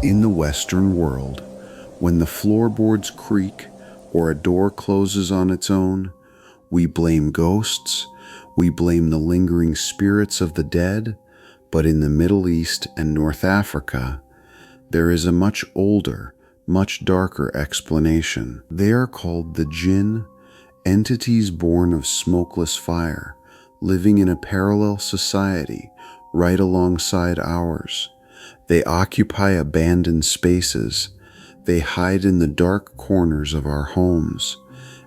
In the Western world, when the floorboards creak or a door closes on its own, we blame ghosts, we blame the lingering spirits of the dead, but in the Middle East and North Africa, there is a much older, much darker explanation. They are called the jinn, entities born of smokeless fire, living in a parallel society right alongside ours. They occupy abandoned spaces. They hide in the dark corners of our homes,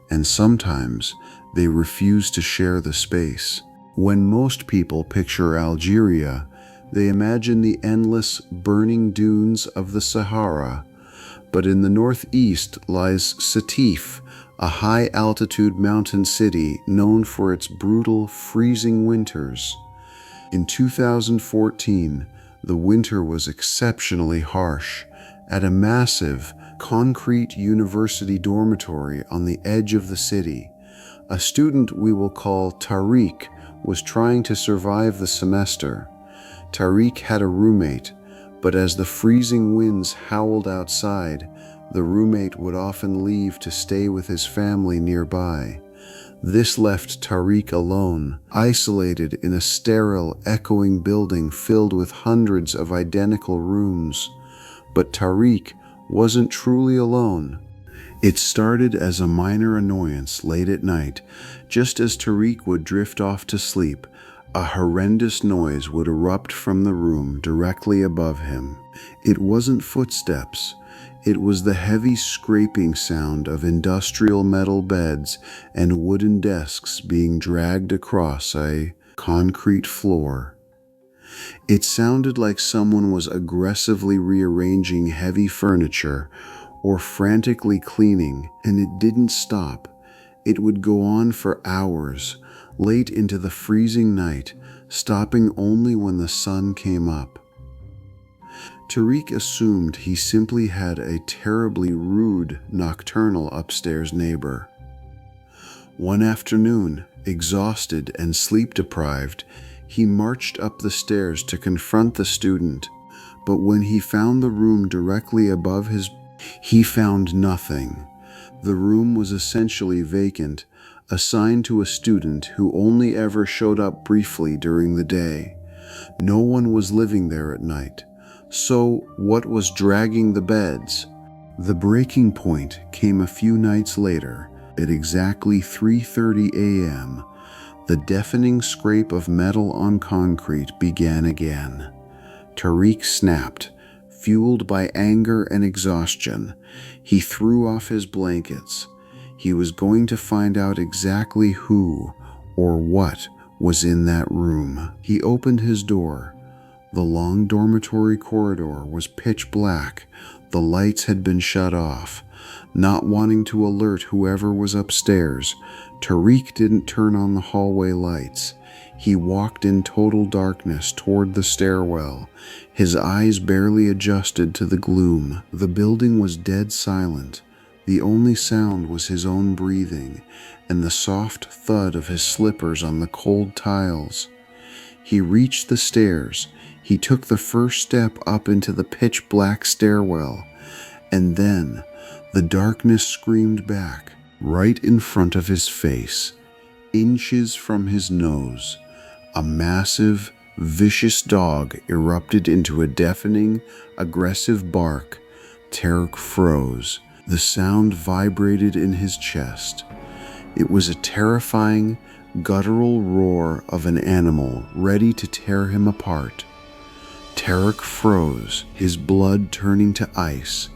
and sometimes they refuse to share the space. When most people picture Algeria, they imagine the endless, burning dunes of the Sahara, but in the northeast lies Sétif, a high-altitude mountain city known for its brutal, freezing winters. In 2014, the winter was exceptionally harsh. At a massive, concrete university dormitory on the edge of the city, a student we will call Tariq was trying to survive the semester. Tariq had a roommate, but as the freezing winds howled outside, the roommate would often leave to stay with his family nearby. This left Tariq alone, isolated in a sterile, echoing building filled with hundreds of identical rooms. But Tariq wasn't truly alone. It started as a minor annoyance late at night. Just as Tariq would drift off to sleep, a horrendous noise would erupt from the room directly above him. It wasn't footsteps. It was the heavy scraping sound of industrial metal beds and wooden desks being dragged across a concrete floor. It sounded like someone was aggressively rearranging heavy furniture or frantically cleaning, and it didn't stop. It would go on for hours, late into the freezing night, stopping only when the sun came up. Tariq assumed he simply had a terribly rude, nocturnal upstairs neighbor. One afternoon, exhausted and sleep-deprived, he marched up the stairs to confront the student, but when he found the room directly above he found nothing. The room was essentially vacant, assigned to a student who only ever showed up briefly during the day. No one was living there at night. So what was dragging the beds? The breaking point came a few nights later. At exactly 3:30 a.m., the deafening scrape of metal on concrete began again. Tariq snapped. Fueled by anger and exhaustion, he threw off his blankets. He was going to find out exactly who or what was in that room. He opened his door. The long dormitory corridor was pitch black. The lights had been shut off. Not wanting to alert whoever was upstairs, Tariq didn't turn on the hallway lights. He walked in total darkness toward the stairwell, his eyes barely adjusted to the gloom. The building was dead silent. The only sound was his own breathing and the soft thud of his slippers on the cold tiles. He reached the stairs. He took the first step up into the pitch-black stairwell, and then the darkness screamed back right in front of his face, inches from his nose. A massive, vicious dog erupted into a deafening, aggressive bark. Tariq froze. The sound vibrated in his chest. It was a terrifying, guttural roar of an animal ready to tear him apart. Tariq froze, his blood turning to ice.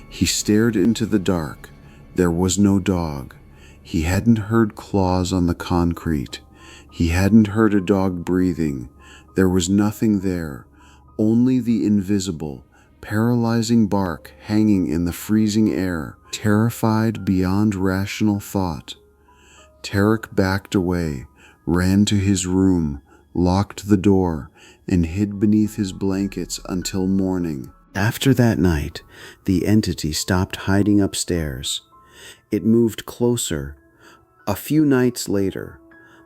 He stared into the dark. There was no dog. He hadn't heard claws on the concrete. He hadn't heard a dog breathing. There was nothing there, only the invisible, paralyzing bark hanging in the freezing air. Terrified beyond rational thought, Tariq backed away, ran to his room, locked the door, and hid beneath his blankets until morning. After that night, the entity stopped hiding upstairs. It moved closer. A few nights later,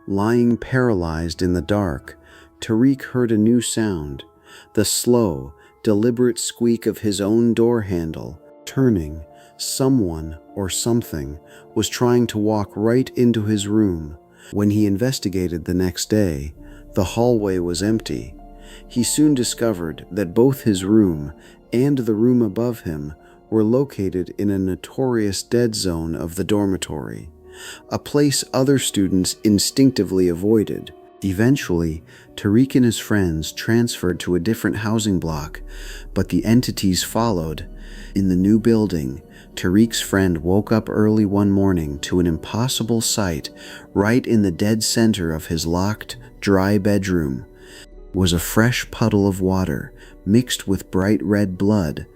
lying paralyzed in the dark, Tariq heard a new sound, the slow, deliberate squeak of his own door handle turning. Someone or something was trying to walk right into his room. When he investigated the next day, the hallway was empty. He soon discovered that both his room and the room above him were located in a notorious dead zone of the dormitory, a place other students instinctively avoided. Eventually, Tariq and his friends transferred to a different housing block, but the entities followed. In the new building, Tariq's friend woke up early one morning to an impossible sight. Right in the dead center of his locked, dry bedroom was a fresh puddle of water mixed with bright red blood.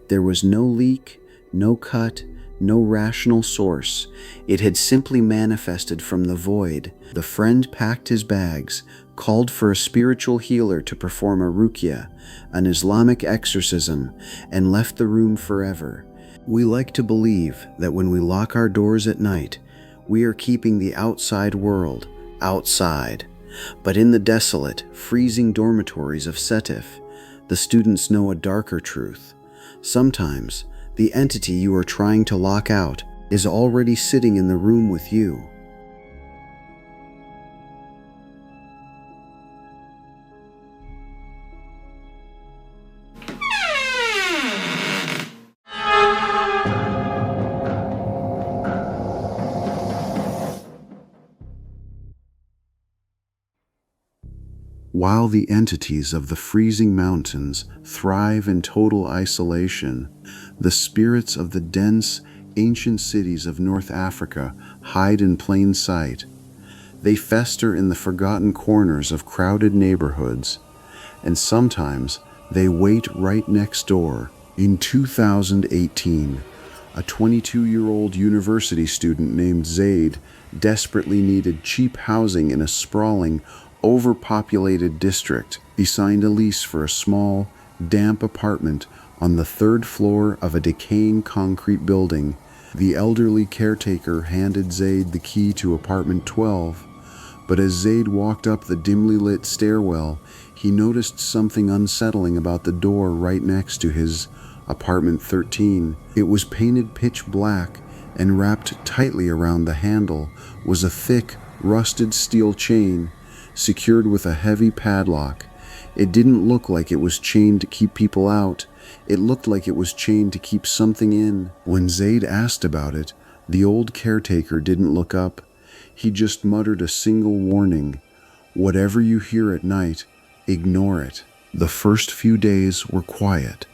There was no leak, no cut, no rational source. It had simply manifested from the void. The friend packed his bags, called for a spiritual healer to perform a ruqya, an Islamic exorcism, and left the room forever. We like to believe that when we lock our doors at night, we are keeping the outside world outside. But in the desolate, freezing dormitories of Setif, the students know a darker truth. Sometimes, the entity you are trying to lock out is already sitting in the room with you. While the entities of the freezing mountains thrive in total isolation, the spirits of the dense, ancient cities of North Africa hide in plain sight. They fester in the forgotten corners of crowded neighborhoods, and sometimes they wait right next door. In 2018, a 22-year-old university student named Zaid desperately needed cheap housing in a sprawling, overpopulated district. He signed a lease for a small, damp apartment on the third floor of a decaying concrete building. The elderly caretaker handed Zaid the key to apartment 12, but as Zaid walked up the dimly lit stairwell, he noticed something unsettling about the door right next to his apartment 13. It was painted pitch black, and wrapped tightly around the handle was a thick, rusted steel chain secured with a heavy padlock. It didn't look like it was chained to keep people out. It looked like it was chained to keep something in. When Zaid asked about it, the old caretaker didn't look up. He just muttered a single warning: "Whatever you hear at night, ignore it." The first few days were quiet,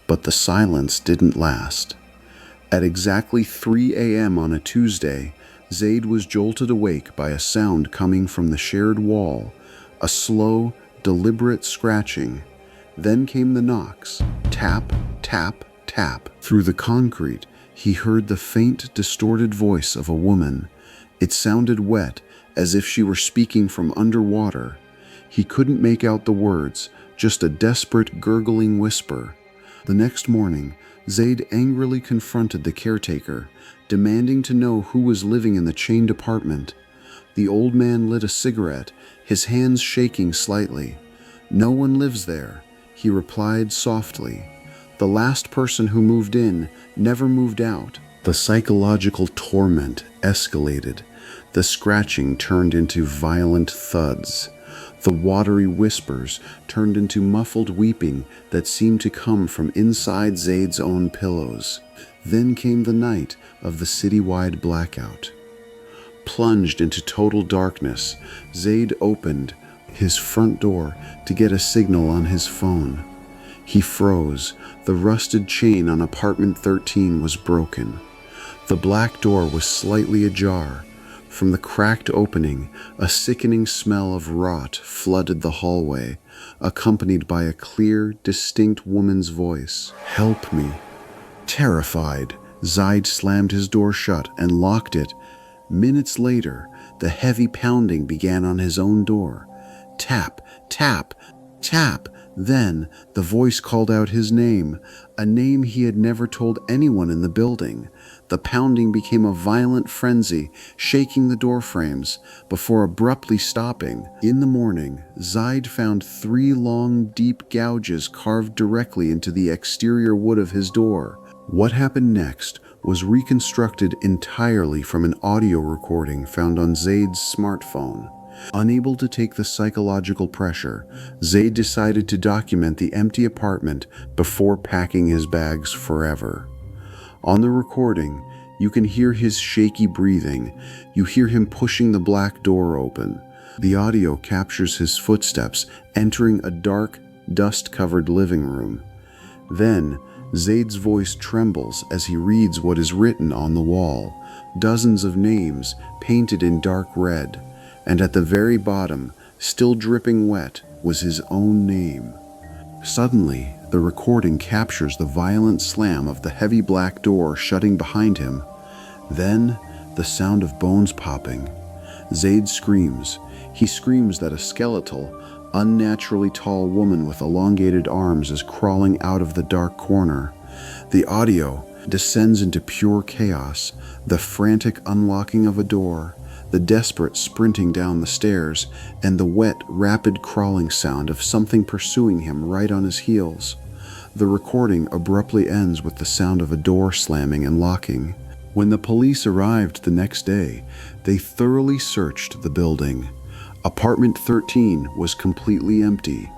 but the silence didn't last. At exactly 3 a.m. on a Tuesday, Zaid was jolted awake by a sound coming from the shared wall, a slow, deliberate scratching. Then came the knocks. Tap, tap, tap. Through the concrete, he heard the faint, distorted voice of a woman. It sounded wet, as if she were speaking from underwater. He couldn't make out the words, just a desperate, gurgling whisper. The next morning, Zaid angrily confronted the caretaker, demanding to know who was living in the chained apartment. The old man lit a cigarette, his hands shaking slightly. "No one lives there," he replied softly. "The last person who moved in never moved out." The psychological torment escalated. The scratching turned into violent thuds. The watery whispers turned into muffled weeping that seemed to come from inside Zaid's own pillows. Then came the night of the citywide blackout. Plunged into total darkness, Zaid opened his front door to get a signal on his phone. He froze. The rusted chain on apartment 13 was broken. The black door was slightly ajar. From the cracked opening, a sickening smell of rot flooded the hallway, accompanied by a clear, distinct woman's voice. "Help me." Terrified, Zaid slammed his door shut and locked it. Minutes later, the heavy pounding began on his own door. Tap, tap, tap. Then the voice called out his name, a name he had never told anyone in the building. The pounding became a violent frenzy, shaking the door frames, before abruptly stopping. In the morning, Zaid found 3 long, deep gouges carved directly into the exterior wood of his door. What happened next was reconstructed entirely from an audio recording found on Zaid's smartphone. Unable to take the psychological pressure, Zaid decided to document the empty apartment before packing his bags forever. On the recording, you can hear his shaky breathing. You hear him pushing the black door open. The audio captures his footsteps entering a dark, dust-covered living room. Then, Zaid's voice trembles as he reads what is written on the wall, dozens of names painted in dark red. And at the very bottom, still dripping wet, was his own name. Suddenly, the recording captures the violent slam of the heavy black door shutting behind him. Then, the sound of bones popping. Zaid screams. He screams that a skeletal, unnaturally tall woman with elongated arms is crawling out of the dark corner. The audio descends into pure chaos, the frantic unlocking of a door, the desperate sprinting down the stairs, and the wet, rapid crawling sound of something pursuing him right on his heels. The recording abruptly ends with the sound of a door slamming and locking. When the police arrived the next day, they thoroughly searched the building. Apartment 13 was completely empty.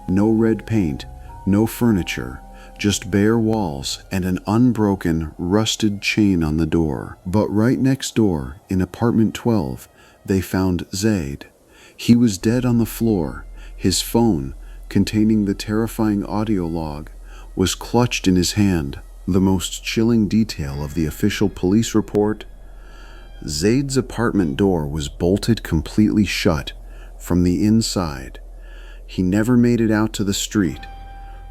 No red paint, no furniture, just bare walls and an unbroken, rusted chain on the door. But right next door, in apartment 12, they found Zaid. He was dead on the floor. His phone, containing the terrifying audio log, was clutched in his hand. The most chilling detail of the official police report: Zaid's apartment door was bolted completely shut from the inside. He never made it out to the street.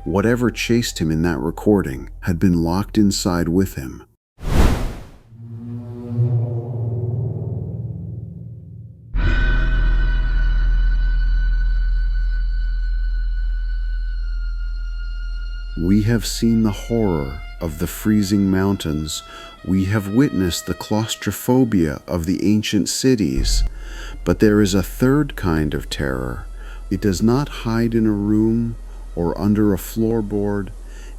Whatever chased him in that recording had been locked inside with him. We have seen the horror of the freezing mountains. We have witnessed the claustrophobia of the ancient cities. But there is a third kind of terror. It does not hide in a room or under a floorboard.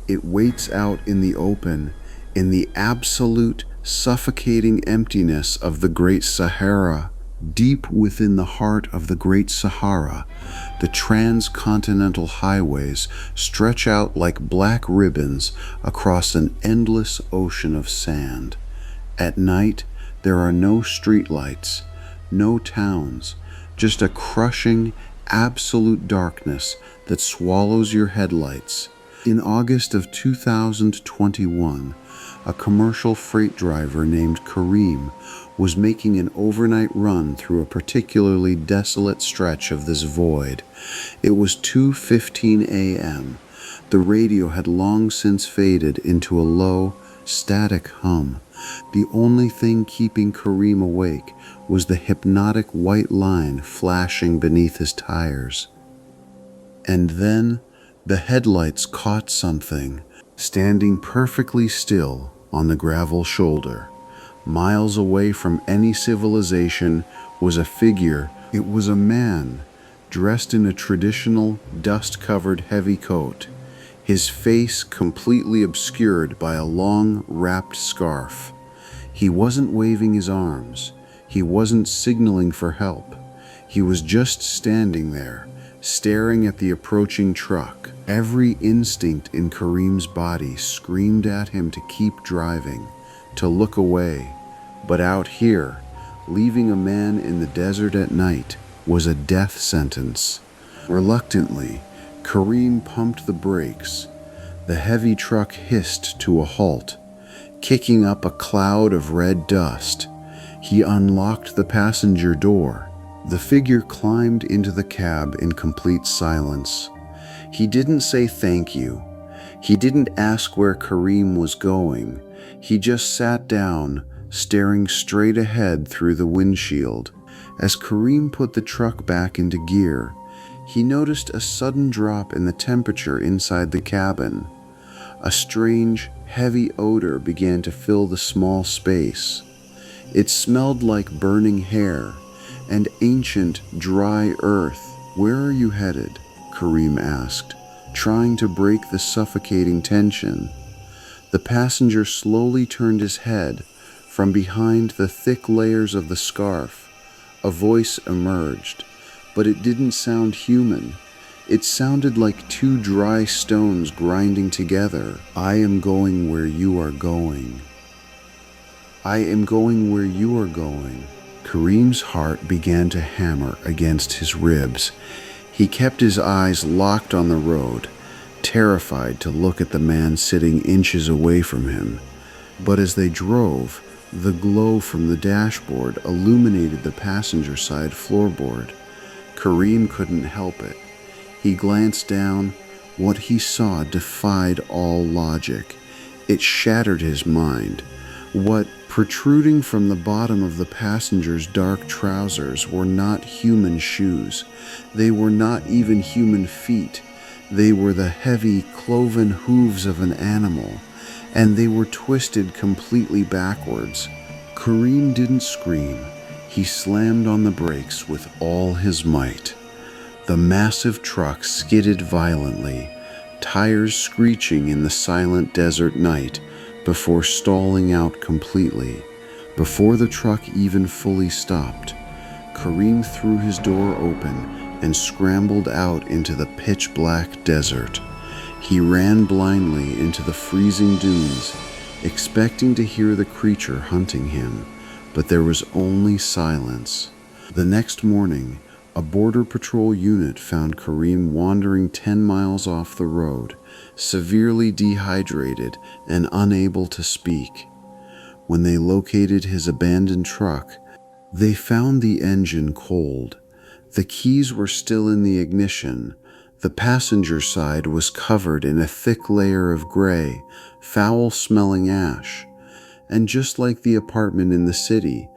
It waits out in the open, in the absolute, suffocating emptiness of the Great Sahara. Deep within the heart of the Great Sahara, the transcontinental highways stretch out like black ribbons across an endless ocean of sand. At night, there are no streetlights, no towns, just a crushing, absolute darkness that swallows your headlights. In August of 2021, a commercial freight driver named Kareem was making an overnight run through a particularly desolate stretch of this void. It was 2:15 a.m. The radio had long since faded into a low, static hum. The only thing keeping Kareem awake was the hypnotic white line flashing beneath his tires. And then the headlights caught something, standing perfectly still on the gravel shoulder. Miles away from any civilization was a figure. It was a man, dressed in a traditional, dust-covered heavy coat, his face completely obscured by a long, wrapped scarf. He wasn't waving his arms. He wasn't signaling for help. He was just standing there, staring at the approaching truck. Every instinct in Kareem's body screamed at him to keep driving, to look away. But out here, leaving a man in the desert at night was a death sentence. Reluctantly, Kareem pumped the brakes. The heavy truck hissed to a halt, kicking up a cloud of red dust. He unlocked the passenger door. The figure climbed into the cab in complete silence. He didn't say thank you. He didn't ask where Kareem was going. He just sat down, staring straight ahead through the windshield. As Kareem put the truck back into gear, he noticed a sudden drop in the temperature inside the cabin. A strange, heavy odor began to fill the small space. It smelled like burning hair and ancient, dry earth. "Where are you headed?" Kareem asked, trying to break the suffocating tension. The passenger slowly turned his head. From behind the thick layers of the scarf, a voice emerged, but it didn't sound human. It sounded like two dry stones grinding together. "I am going where you are going. I am going where you are going." Kareem's heart began to hammer against his ribs. He kept his eyes locked on the road, terrified to look at the man sitting inches away from him. But as they drove, the glow from the dashboard illuminated the passenger side floorboard. Kareem couldn't help it. He glanced down. What he saw defied all logic. It shattered his mind. What protruding from the bottom of the passenger's dark trousers were not human shoes. They were not even human feet. They were the heavy, cloven hooves of an animal, and they were twisted completely backwards. Kareem didn't scream. He slammed on the brakes with all his might. The massive truck skidded violently, tires screeching in the silent desert night before stalling out completely. Before the truck even fully stopped, Kareem threw his door open and scrambled out into the pitch-black desert. He ran blindly into the freezing dunes, expecting to hear the creature hunting him, but there was only silence. The next morning, a Border Patrol unit found Kareem wandering 10 miles off the road, severely dehydrated and unable to speak. When they located his abandoned truck, they found the engine cold. The keys were still in the ignition. The passenger side was covered in a thick layer of gray, foul-smelling ash. And just like the apartment in the city,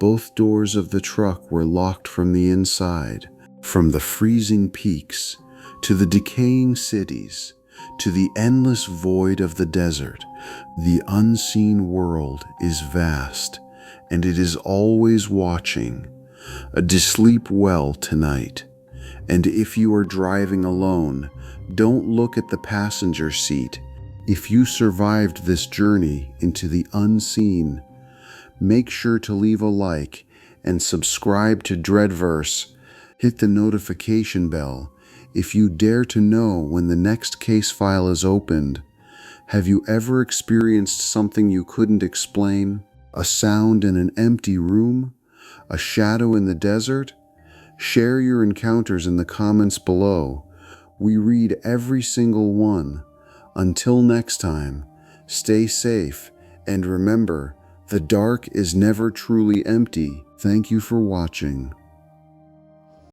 both doors of the truck were locked from the inside. From the freezing peaks, to the decaying cities, to the endless void of the desert, the unseen world is vast, and it is always watching. Sleep well tonight. And if you are driving alone, don't look at the passenger seat. If you survived this journey into the unseen, make sure to leave a like and subscribe to DreadVerse. Hit the notification bell if you dare to know when the next case file is opened. Have you ever experienced something you couldn't explain? A sound in an empty room? A shadow in the desert? Share your encounters in the comments below. We read every single one. Until next time, stay safe and remember, the dark is never truly empty. Thank you for watching.